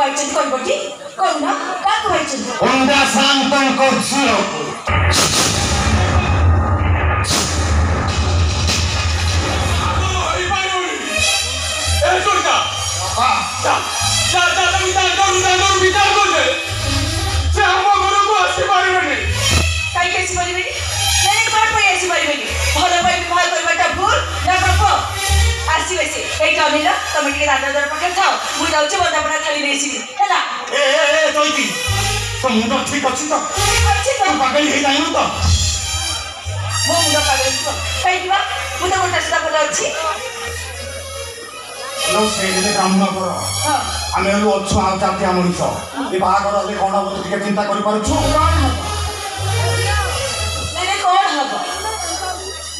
भाई कौन बटी कौन ना का भाई उनका शांतन को छुओ ए छोटा हां जा विचार कर दे से हम घर को आसी पारिबेनी काई कैसे पारिबेनी नहीं कोन पई आसी पारिबेनी भलो भाई विवाह करबाटा भूल ना बाप आसी वैसे ए जमीला तुम के दादा दर पके थाओ मु जाउछ बंदापना थाली देसी हैला ए तोइती तो मुंड ठीक अछि तो पागल हे जाइनु तो मो मुंड पागल तो काई दिबा मु तो गोटा सदा बोल अछि लो सेले काम न करो हां आमे लो अच्छो आ जाते हमनिस ए बागर ले कोन हो तो चिंता करि पारु छु कौन हबो नहीं कौन हबो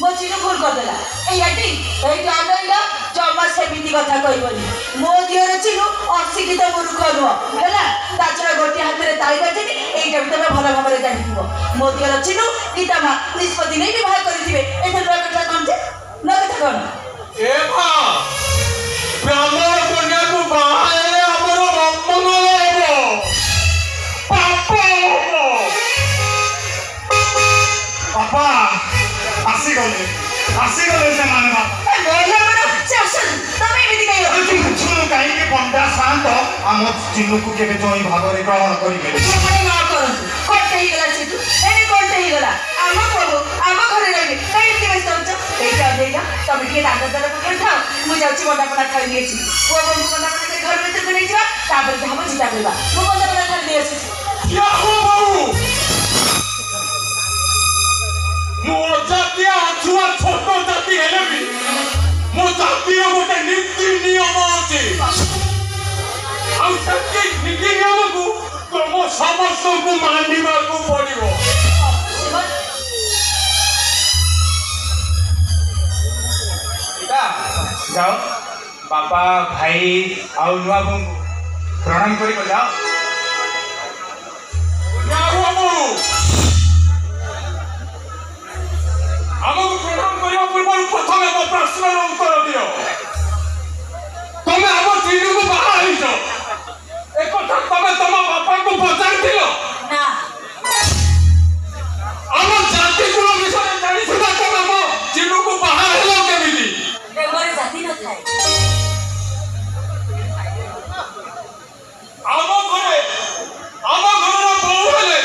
मो चिनो भूल कर देला ए याटी ए जानैला जमा से बिति कथा कहबनी मो दियर चिनो अशिक्षित मूर्ख नो हैला ताचरा गोटी हाथ रे ताई बाजेनी एटा भी तमे भलो भाबरे जानिथिबो मो दियर चिनो गीता मा निष्पत्ति नै विवाह करिथिबे एथन रो कथा कोन जे न कथा कोन ए भा ब्राह्मण कन्या को बाहारे हमरो मंगल हेबो पाप हेबो पापा आसी गले से माने बाप बोले बरो चसन तमे बिति कहियो छुनु काई के पंडा शांत हम चिन्नु को केबे जोई भागरे ग्रहण करिबे मने ना करन कोटे ही गला छितु एने कोटे ही गला आमा प्रभु आमा घरे रहबे काई के व्यस्त होछ एटा देगा तमे के दादा दर पकड़ थाओ मु जाउची बंदापना खाइ लेछि ओ बंधु बंदापना के घर भीतर को नै जा तापर हम चिता करबा मु बंदापना खाइ लेछि या हो बाबू मो जाति अछुआ छोट जाति हेले भी मो जाति गोटे नीति नियम अछि आउ सके नीति नियम को तुम समस्त को मानिबा को पड़िबो जाओ बापा भाई आउ नुआ बंगु प्रणाम करी को जाओ या हो बाबू हमको प्रणाम करिया पूर्व प्रथम एक प्रश्न उत्तर दियो तमे हम चिन्नु को बाहा हिजो एक कथा तमे तम बापा को पचार दियो ना हम जाति कुल विषय जानि सुदा तमे हम चिन्नु को बाहा हेलो केमिति देवरे जाति न थाए हम घर बहु हेले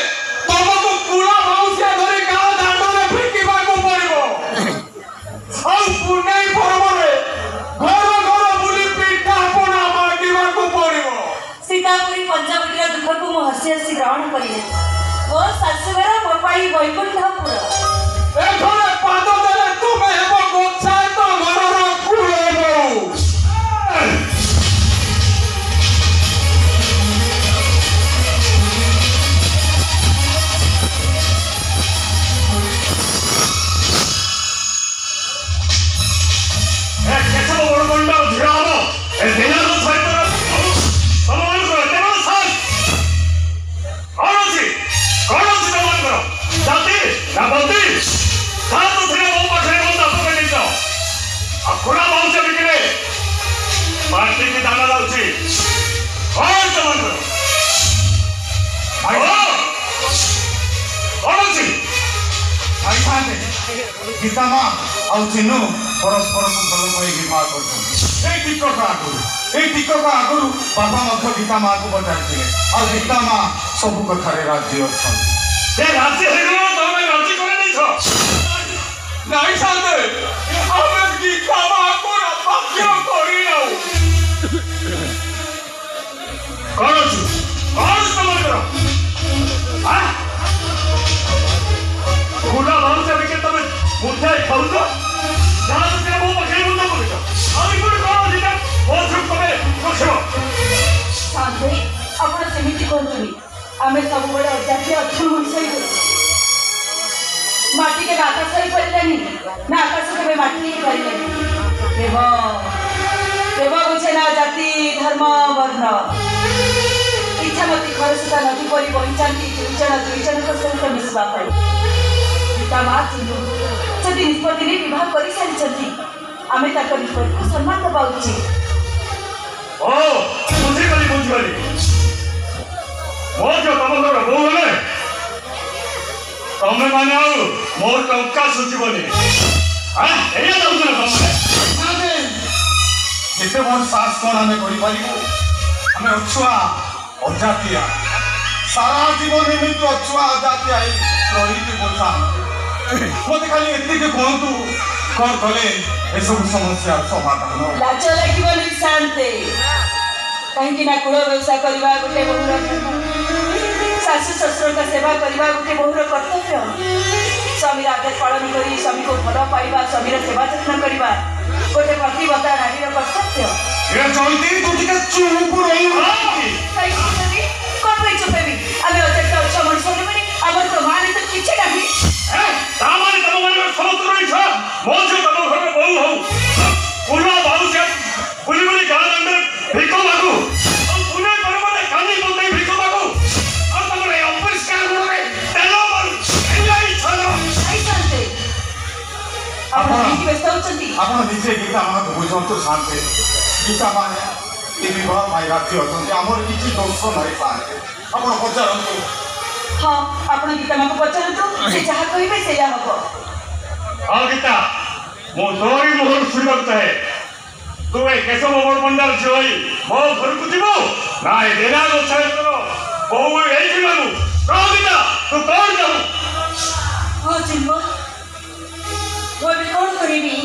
तमको कुला माउसिया धरि गाँ दांड रे फेंकिबा को पड़िबो हम पुनै परमरे घर बुली पिठा अपना मागिबा को पड़िबो सीतापुरी पंजाबी दुख को मु हसी हसी ग्रहण करिले मो सासुगर मो पाई वैकुंठपुर ए घरे पाद देले तुमे हेबो गोछाय तो घरर कुलेबो गीता माँ आउ चिन्नु परस्पर को भल कहि विवाह करछन ए टिकक आगुरु बाबा मध्य गीता माँ को बताइथिले आ गीता माँ सब कथारे राज्य अछन ए राज्य हेगलो तमे राज्य करे नै छ নাই সাথে আমি গীতা মাँ को बाक्य करि नाउ करछु समझ करो हां खुला भाव से बिके तमे मुठाई खाऊ तो जहां से वो पकड़ मुंडा बोलছো আমি কোন কাজ দিতা ও চুপ করে বসো साधे आपण सेमिति कोंतुनी आमे सब बडे अजाती अछु मुसई माटी के आकाश सही पड़लेनी ना आकाश के माटी ही पड़लेनी देव बुझे ना जाति धर्म वर्ण इच्छा मती खरसुता नदी परी बहिचांती दुईजन को सहित मिसवा पाई गीता माँ चिन्नु जदि निष्पत्ति नहीं विवाह कर सारी आमे निष्पत्ति को सम्मान दबा उचित ओ बुझी गली ତମେ ମାନେ ଆଉ ମୋ ଟଙ୍କା ସୁଝିବନି। ଏଇଆ ଚାହୁଁଛ ନା ତମେ? ଯେତେ ବଡ଼ ସାହସ କ'ଣ ଆମେ କରିପାରିବୁ? ଆମେ ଅଛୁଆ ଅଜାତିଆ, ସାରା ଜୀବନ ଏମିତି ଅଛୁଆ ଅଜାତିଆ ହେଇ ରହିଯିବୁ ଶାନ୍ତି। ମୋତେ ଖାଲି ଏତିକି କୁହନ୍ତୁ, କ'ଣ କଲେ ଏସବୁ ସମସ୍ୟାର ସମାଧାନ? ଲାଜ ଲାଗିବନି ଶାନ୍ତେ, କାହିଁକି ନା କୁଳ ବ୍ୟବସାୟ କରିବା ଗୋଟେ ବହୁର ଧର୍ମ, ଶାଶୁ ଶ୍ୱଶୁରଙ୍କ ସେବା କରିବା ଗୋଟେ ବହୁର କର୍ତ୍ତବ୍ୟ, ସ୍ୱାମୀର ଆଦେଶ ପାଳନ କରି ସ୍ୱାମୀକୁ ଭଲ ପାଇବା, ସ୍ୱାମୀର ସେବା ଯତ୍ନ କରିବା ଗୋଟେ ପ୍ରତିବଦ୍ଧ ନାରୀର କର୍ତ୍ତବ୍ୟ। ତୁ ଟିକେ ଚୁପ୍ ରହିବୁ। କ'ଣ ପାଇଁ ଚୁପ୍ ହେବି? ଆମେ ଅତ୍ୟନ୍ତ ଅଛ ମଣିଷ ହେବନି, ଆମର ପ୍ରମାଣ ତ କିଛି ନାହିଁ। ତାମାନେ ତମ ମାନଙ୍କର ସମସ୍ତଙ୍କର ଇଚ୍ଛା ମୋ ଝିଅ ତମ ଘରର ବୋହୂ ହଉ, କୁଳ ବାଉସିଆ ବୁଲି ବୁଲି ଗାଁ ଦାଣ୍ଡରେ ଭିକ ମାଗୁ, ଆଉ ପୁନେ ପର୍ବତରେ କାନି ପକେଇ ଭିକ ମାଗୁ, ଆଉ ତମର ଏ ଅପରିଷ୍କାର ଘରରେ ତେଲ ମାରୁ। ଆପଣ କାହିଁକି ବ୍ୟସ୍ତ ହେଉଛନ୍ତି? ଆପଣ ନିଜେ ଗୀତା ମାଙ୍କୁ ବୁଝନ୍ତୁ ଶାନ୍ତି। ଗୀତା ମାନେ ଏ ବିବାହ ପାଇଁ ରାଜି ଅଛନ୍ତି, ଆମର କିଛି ଦୋଷ ନାହିଁ ଶାନ୍ତି। ଆପଣ ପଚାରନ୍ତୁ। ହଁ, ଆପଣ ଗୀତା ମାଙ୍କୁ ପଚାରନ୍ତୁ, ସେ ଯାହା କହିବେ ସେଇଆ ହବ। ହଁ ଗୀତା, ମୁଁ ତୋରି ମୁହଁରୁ ଶୁଣିବାକୁ ଚାହେଁ, ତୁ ଏ କେଶବ ବଡ଼ ପଣ୍ଡାର ଝିଅ ହୋଇ ମୋ ଘରକୁ ଯିବୁ ନା ଏ ଦେନା ଗୋଛାଇର ବୋହୂ ଏଇଠି ମାଗୁ? କହ ଗୀତା, ତୁ କଣ ଯାଉ? ହଁ ଚିନ୍ମୟ, ମୁଁ ଏବେ କ'ଣ କରିବି?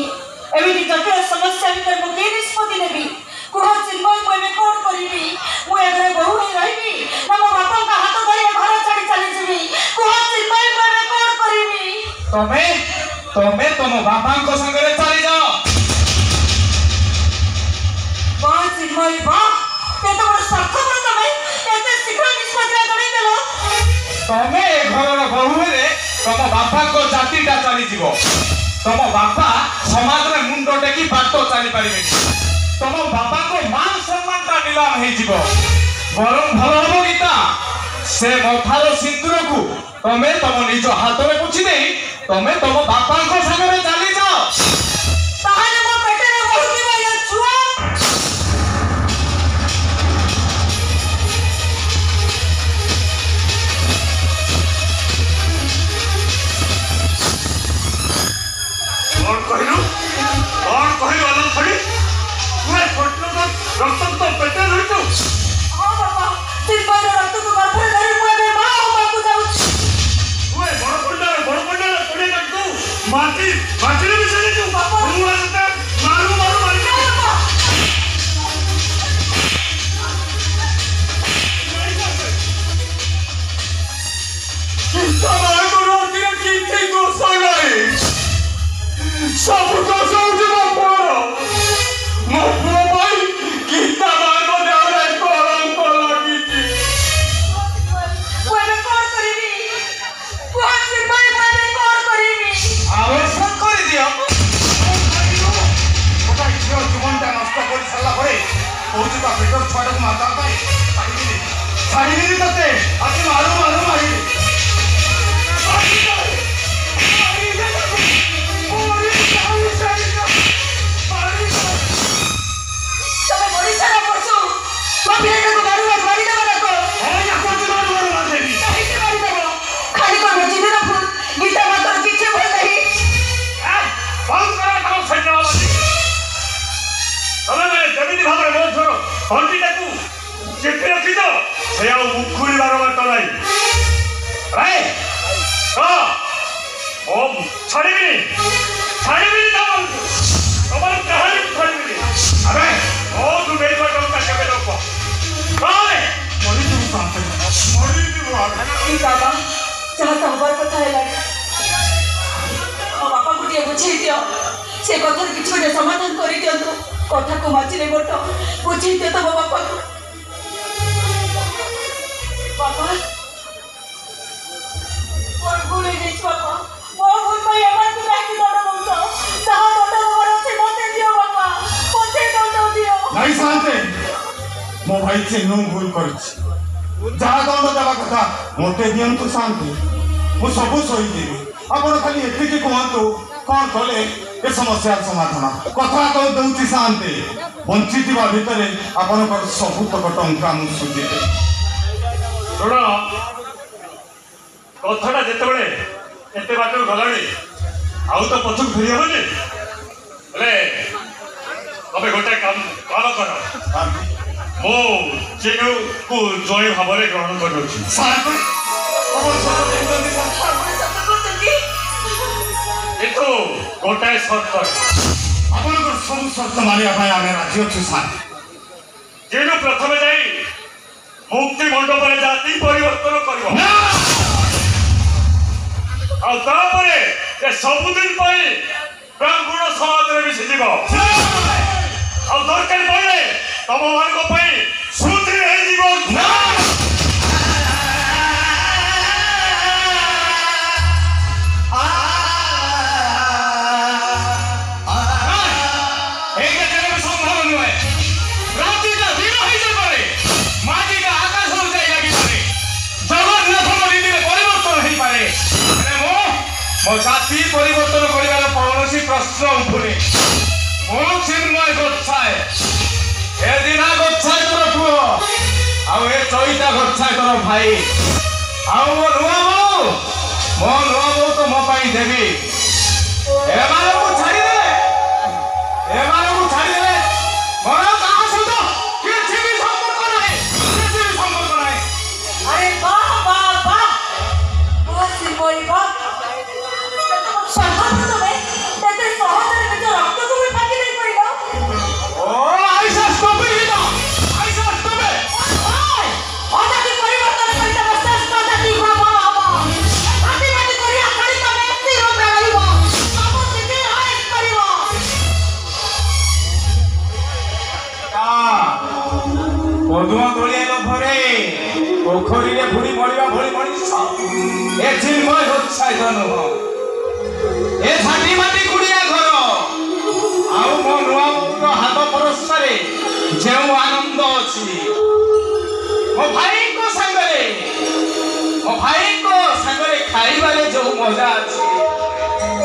ଏମିତି ଜଟିଳ ସମସ୍ୟା ଭିତରେ ମୁଁ କି ନିଷ୍ପତ୍ତି ନେବି? କୁହ ଚିନ୍ମୟ, ମୁଁ ଏବେ କ'ଣ କରିବି? ମୁଁ ଏ ଘରେ ବୋହୂ ହେଇ ରହିବି ନା ମୋ ବାପାଙ୍କ ହାତ ଧରି ଘର ଛାଡ଼ି ଚାଲିଯିବି? କୁହ ଚିନ୍ମୟ, ମୁଁ ଏବେ କ'ଣ କରିବି? ତମେ ତମ ବାପାଙ୍କ ସାଙ୍ଗରେ ଚାଲିଯାଅ। ବାଃ ଚିନ୍ମୟ, ବାଃ, କେତେ ବଡ଼ ସ୍ୱାର୍ଥପର ତମେ! ଏତେ ଶୀଘ୍ର ନିଷ୍ପତ୍ତି ଜଣାଇଦେଲ। ତମେ ଏ ଘରର ବୋହୂ ହେଲେ ତମ ବାପାଙ୍କ ଜାତିଟା ଚାଲିଯିବ। ତମ ବାପା ସମାଜରେ ମୁଣ୍ଡ ଟେକି ବାଟ ଚାଲିପାରିବେନି। ତମ ବାପାଙ୍କ ମାନ ସମ୍ମାନଟା ନିଲାମ ହେଇଯିବ। ବରଂ ଭଲ ହବ ଗୀତା, ସେ ମଥାର ସିନ୍ଦୁରକୁ ତମେ ତମ ନିଜ ହାତରେ ପୋଛି ଦେଇ ତମେ ତମ ବାପାଙ୍କ ସାଙ୍ଗରେ ଚାଲିଯାଅ। ତାହେଲେ ମୋ ପେଟରେ ବଢୁଥିବା ଏ ଛୁଆ କଣ କହିଲୁ? ଅଲକ୍ଷଣୀ, ତୁ ଏ ରକ୍ତ ତ ପେଟରେ ଧରିଛୁ? ହଁ ବାପା, ଚିନ୍ମୟର ରକ୍ତକୁ ଗର୍ଭରେ ଧରି ମୁଁ ଏବେ ମା ହବାକୁ ଯାଉଛି। ତୁ ଏ ବଡ଼ ପଣ୍ଡାର ପଡ଼ିଆ କାଟୁ ମାଟିରେ ମିଶେଇ ଦେଇଛୁ। ତୁ ଆସେ ମାରୁ ମାରି କିଛି ଦୋଷ ନାହିଁ, ସବୁ ଦୋଷ ହଉଛି ମୋ ପୁଅର। ମୋ ପୁଅ ପାଇଁ ଗୀତା ମାଙ୍କ ଦେହରେ କଳଙ୍କ ଲାଗିଛି। ମୁଁ ଏବେ କ'ଣ କରିବି? କୁହ ଚିନ୍ମୟ, ମୁଁ ଏବେ କ'ଣ କରିବି? ଆବଶ୍ୟକ କରିଦିଅ। ଗୋଟା ଝିଅ ଜୀବନଟା ନଷ୍ଟ କରି ସାରିଲା ପରେ କହୁଛୁ ତା ପେଟର ଛୁଆଟାକୁ ମାରିବା ପାଇଁ ଛାଡ଼ିବିନି ତତେ। ଆଜି ମାରିବି। ତମେ ଓଡ଼ିଶାର ପଶୁ, ମୋ ପିଲାଟାକୁ ମାରିଦେବ ନା କ'ଣ? କାହିଁକି ମାରିଦେବ? ଖାଲି କ'ଣ ଜିଦିର ଫୁଲ? ଗୀତା ମାତ୍ର କିଛି ଭଲ ନାହିଁ। ତମେ ଯେମିତି ଭାବରେ ମୋ ଝିଅର ତଣ୍ଟିଟାକୁ ଚିପି ରଖିଛ, ସେ ଆଉ ମୁଖୁଳିବାର ବାଟ ନାହିଁ। ଛାଡ଼ିବିନି ତମର କାହାରି ଛାଡ଼ିବିନି। ଆରେ ମୋ ନେଇଥିବା ଟଙ୍କା କେବେ ଦବ? ମରିଯିବୁ ଶାନ୍ତି, ମରିଯିବୁ। ବାବା, ଯାହା ତ ହବାର କଥା ହେଲାଣି, ମୋ ବାପାଙ୍କୁ ଟିକେ ବୁଝେଇ ଦିଅ। ସେ କଥାରେ କିଛି ଗୋଟେ ସମାଧାନ କରିଦିଅନ୍ତୁ। କଥାକୁ ମାଚିଲେ ଗୋଟ ବୁଝେଇ ଦିଅ ତ ମୋ ବାପାକୁ। ବାପା, ମୋର ଭୁଲ ହେଇଯାଇଛି ବାପା। ମୋ ଭୁଲ ପାଇଁ ଏମାନଙ୍କୁ କାହିଁକି ଦଣ୍ଡ ଦଉଛ? ଯାହା ଦଣ୍ଡ ଦେବାର ଅଛି ମୋତେ ଦିଅ ବାପା, ମୋତେ ଦଣ୍ଡ ଦିଅ। ନାଇଁ ଶାନ୍ତି, ମୋ ଭାଇ ଚିହ୍ନୁ ଭୁଲ କରିଛି। ଯାହା ଦଣ୍ଡ ଦେବା କଥା ମୋତେ ଦିଅନ୍ତୁ ଶାନ୍ତି, ମୁଁ ସବୁ ସହିଯିବି। ଆପଣ ଖାଲି ଏତିକି କୁହନ୍ତୁ, କ'ଣ କଲେ ଏ ସମସ୍ୟାର ସମାଧାନ? କଥା ଦେଉଛି ଶାନ୍ତି, ବଞ୍ଚିଥିବା ଭିତରେ ଆପଣଙ୍କର ସବୁତକ ଟଙ୍କା ମୁଁ ସୁଝିଦେବି। ଶୁଣ, କଥାଟା ଯେତେବେଳେ एते बाटू गलानी आउ तो पछुक फेरी हबनी ले तबे गोटे काम कर मो चिनु को जय भावरे ग्रहण करूछि ସାର୍ କିନ୍ତୁ ଗୋଟାଏ ସର୍ତ୍ତ ଆପଣଙ୍କର ସବୁ ସର୍ତ୍ତ ମାନିବା ପାଇଁ ଆମେ ରାଜି ଅଛୁ ସାର୍ ଯେନୁ ପ୍ରଥମେ ଯାଇ ମୁକ୍ତି ମଣ୍ଡପରେ ଜାତି ପରିବର୍ତ୍ତନ କରିବ ଆଉ ତାପରେ ଏ ସବୁଦିନ ପାଇଁ ବ୍ରାହ୍ମଣ ସମାଜରେ ମିଶିଯିବ ଆଉ ଦରକାର ପଡ଼ିଲେ ତମମାନଙ୍କ ପାଇଁ ଶୁଦ୍ଧି ହେଇଯିବ मो जाति परिवर्तन कर कौन प्रश्न उठुनी मो चिन्मय गोच्छाए ए दीना गोच्छाए तोर पुओ आउ ए चैता गोच्छाए तोर भाई आउ मो नुआ बो तो मो पाई देवी एमानकु छाड़ी दे मोर कहा सुतो किछि भी संपर्क नाही अरे वाह वाह वाह बहुत सिंपल बात पदुआ तोलिया लोभरे पोखरी रे भुड़ी मरिबा भଳି मଣିଷ ए चिन्मय गोच्छाए नुह ए झाटी माटी कुड़िया घर आउ मो नुआ बोर हाथ परस्तारे जे आनंद अछि मो भाई को संगरे खाइबारे जो मजा अछि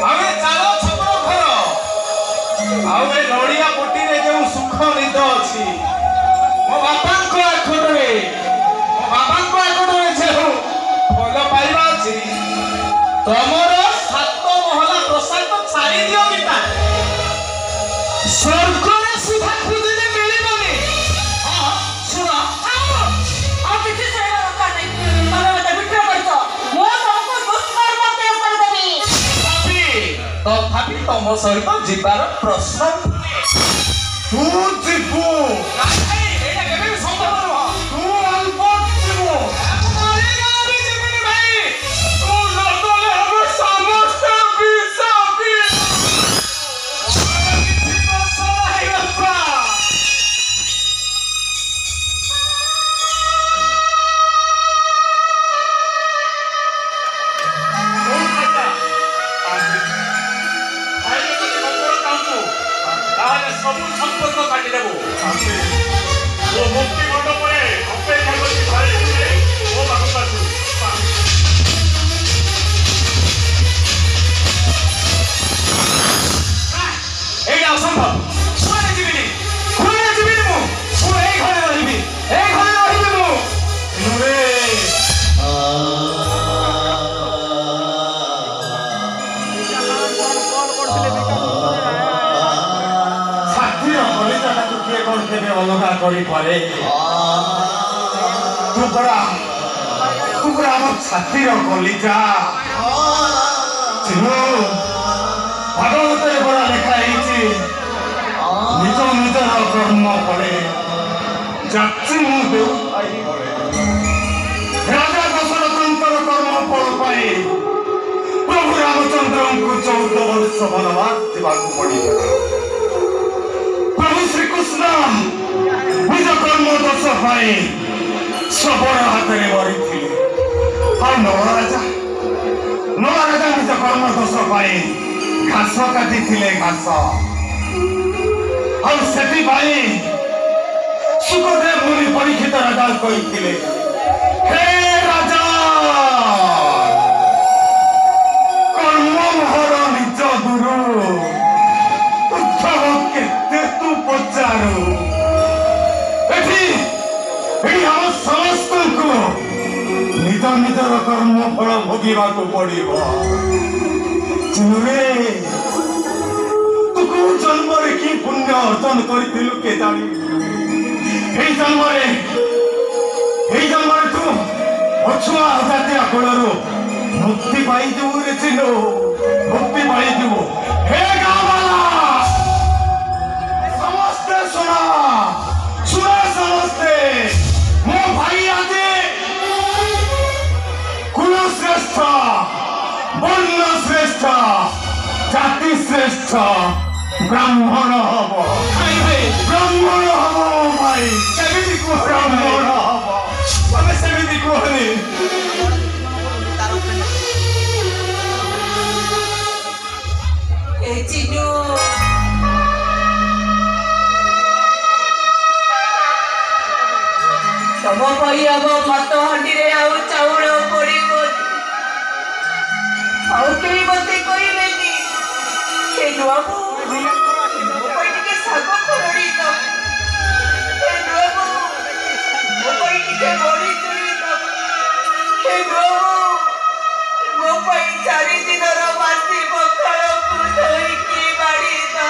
आमे चालो छपर घर आउ ए नड़िया पोटी रे जो सुख निद अछि मो बापा को आखडरे जे भल पाइबा अछि तमर सात महला प्रसाद छाड़ी दियो गीता स्वर्ग रे सुधा खुदिले मिलिबनी हां सुना आप किसी से दरकार नहीं तमे मते बिट्रा करछो मो सबको दुष्कर मते कर देबी तथापि तम सहित जीवार प्रश्न ତୁ ଯିବୁ एटा केबे संभव नहो ତୁ ଅଳ୍ପ ଯିବୁ ସବୁ ସମ୍ପର୍କ କାଟିଦେବୁ ମୋ ମୁକ୍ତି ମଣ୍ଡପରେ ଅପେକ୍ଷା କରି ଭାଇ ମୋ ପାଖକୁ ଆସୁ এইটা অসম্ভব কোনে জীবিনি মু এই ঘরে রহিবি মু নুরে ছাত্রীর কলিজাটাকে কিଏ କ'ଣ କେବେ ଅଲଗା କରିପାରେ ତୁ ପରା ଆମ ଛାତିର କଲିଜା ଚିନୁ ଭାଗବତରେ ପରା ଲେଖା ହେଇଛି ନିଜ ନିଜର କର୍ମ ଫଳେ ଯାଚି ମୁଁ ଦେଉଥାଇ ବଳେ ରାଜା ଦଶରଥଙ୍କର କର୍ମ ଫଳ ପାଇଁ ପ୍ରଭୁ ରାମଚନ୍ଦ୍ରଙ୍କୁ 14 ବର୍ଷ ବନବାସ ଯିବାକୁ ପଡ଼ିଥିଲା प्रभु श्री कृष्ण निज कर्म दोष पाई सबल हाथ में मरी नवराजा निज कर्म दोष पाई घास काटी घास सुखदेव मुनि परीक्षित राजा कही हे राजा कर्महर निज गुरु केते तू पचारू हम समस्त को निज ନିଜର କର୍ମ ଫଳ ଭୋଗିବାକୁ ପଡ଼ିବ। ଚିନୁରେ ତୁ କୋଉ ଜନ୍ମରେ କି ପୁଣ୍ୟ ଅର୍ଜନ କରିଥିଲୁ କେଜାଣି? ଏଇ ଜନ୍ମରେ ତୁ ପଛୁଆ ଅଜାତିଆ କୁଳରୁ ମୁକ୍ତି ପାଇଯିବୁ ରେ ଚିନୁ, ମୁକ୍ତି ପାଇଯିବୁ। ହେ ଗାଁବାଲା ସମସ୍ତେ ଶୁଣ ସମସ୍ତେ, ମୋ ଭାଇ ଆଜି कुल श्रेष्ठ, वर्ण श्रेष्ठ, जाति श्रेष्ठ ब्राह्मण हम, ब्राह्मण हम भाई, ब्राह्मण हम तमें सेमती कहनी। चिनू तम पई हम भात हांडी रे आउ चाउल पड़िबो आउ केही मते कहबेनी हे नुआबू मो पई टिके साग खरडी दो हे नुआबू मो पई टिके बड़ी तुरी दो हे नुआबू मो पई 4 दिनर बासी पखाळ को धोई की बाड़ी दो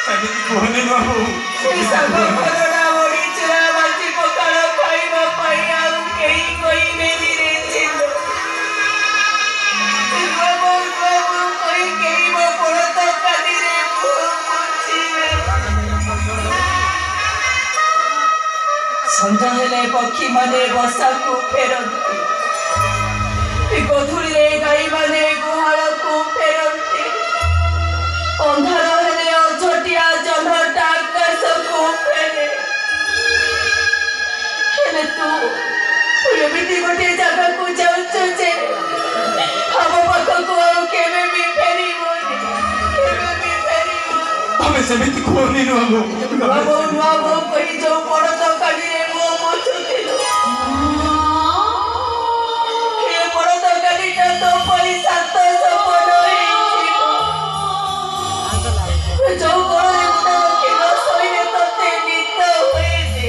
सेमती कहनी बाबू। से साग खरडा बड़ी चुरा बासी पखाळ खाइबा पई आउ केही कहबेनी रे चिलो संजा हेले पक्षी माने बसा को फेरती गधुली रे गाई माने गुहाल को फेरती अंधार हेले अझटिया जमटा आकाश को फेरे हेले तू एमिति गोटे जगह को जाउछु जे हम पाखको आउ केबे भी फेरिबोनी केबे भी फेरिबोनी तमें सेमती कहनी बाबू। बाबू कही जो बड़ तकाड़ी रे मो मोचुतिलो हे बड़ तकाड़ी ता तो पई 700 पड़ हेइछिबो जो बड़ रे मुदा रखिलो सइले तते नित होई दे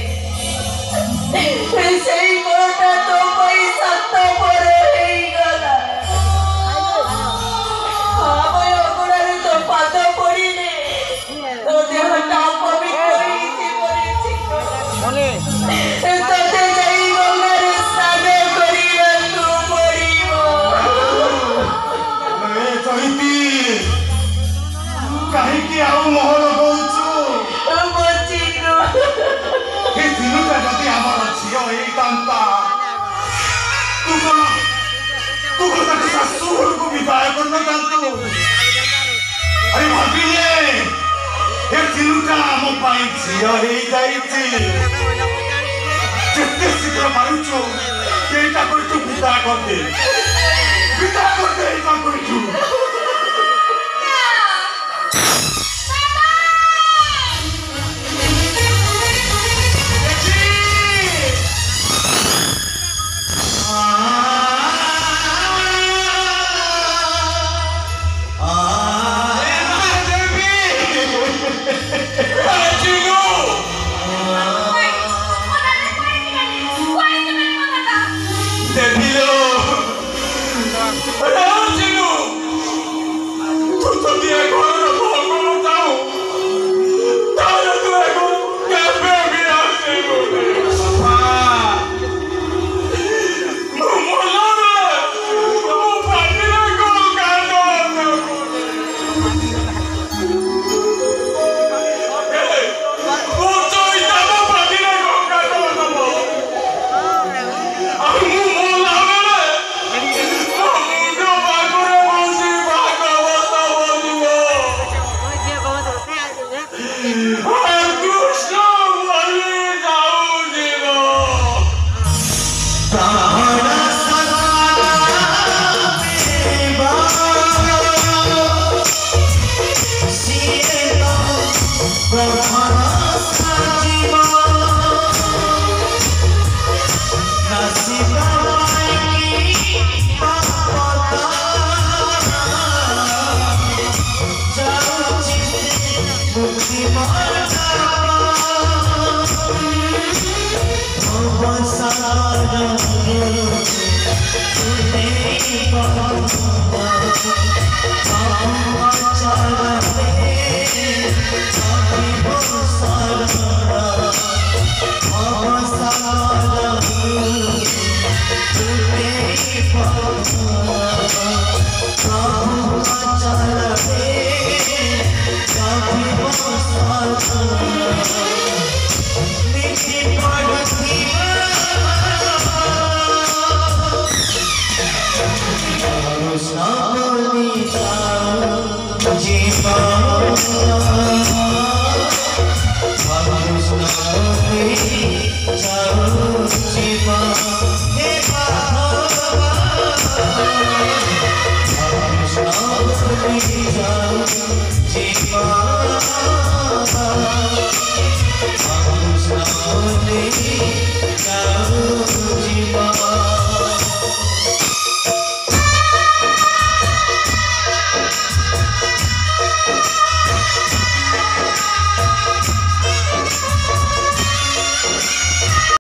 सेई बड़टा तो पई 7 पड़ हेई गला आबय ओगुडारे तो पाद पड़िले तो देहटा पवित्र होईछि पड़िछि तते जाई गंगारे स्नान करिबाकु पड़िबो ए चैती काहीकि आउ मोहर गौछु बचिनो हे दिनुटा जति आमार झियो एई तांता तू ताके शाशुर को विदाय करन तांतु अरे भाबिले हे दिनुटा आम पाई झियो एई जाईछि जेते शीघ्र पारुछु एटा करछु विदा करदे एटा करछु Thank you.